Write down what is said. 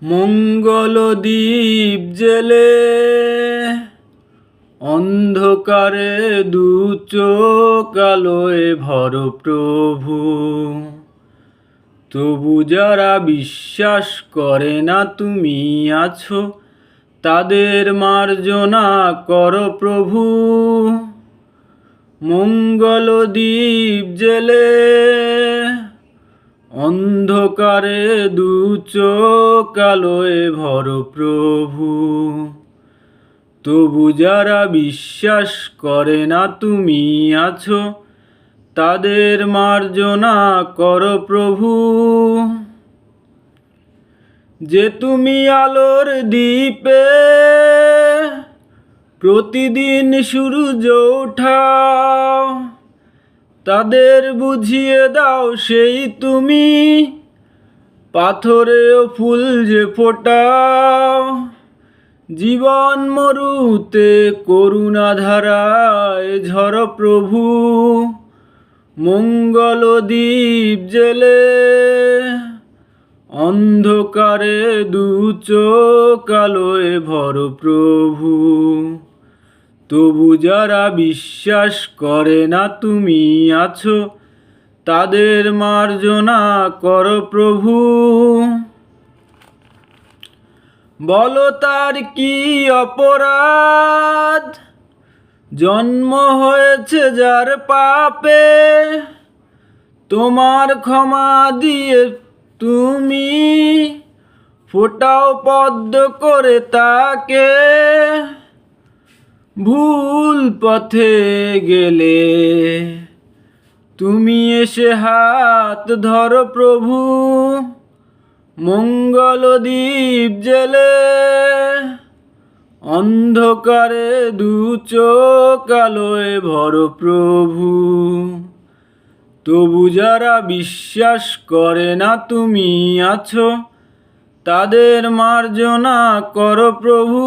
মঙ্গল দ্বীপ জেলে অন্ধকারে দু চোখ আলোয় ভর প্রভু। তবু যারা বিশ্বাস করে না তুমি আছো, তাদের মার্জনা কর প্রভু। মঙ্গল দ্বীপ জেলে অন্ধকারে দু চোখ আলোয় ভর প্রভু। তবু যারা বিশ্বাস করে না তুমি আছো, তাদের মার্জনা কর প্রভু। যে তুমি আলোর দ্বীপে প্রতিদিন সূর্য ওঠাও, তাদের বুঝিয়ে দাও সেই তুমি পাথরেও ফুল যে ফোটাও। জীবন মরুতে করুণা ধারায় ঝর প্রভু। মঙ্গল দ্বীপ জেলে অন্ধকারে দু চোখ আলোয় ভর প্রভু। তবু যারা বিশ্বাস করে না তুমি আছো, তাদের মার্জনা কর প্রভু। বলো তার কি অপরাধ, জন্ম হয়েছে যার পাপে, তোমার ক্ষমা দিয়ে তুমি ফোটাও পদ্ম করে তাকে। ভুল পথে গেলে তুমি এসে হাত ধর প্রভু। মঙ্গল দ্বীপ জেলে অন্ধকারে দু চোখ আলোয় ভর প্রভু। তবু যারা বিশ্বাস করে না তুমি আছো, তাদের মার্জনা কর প্রভু।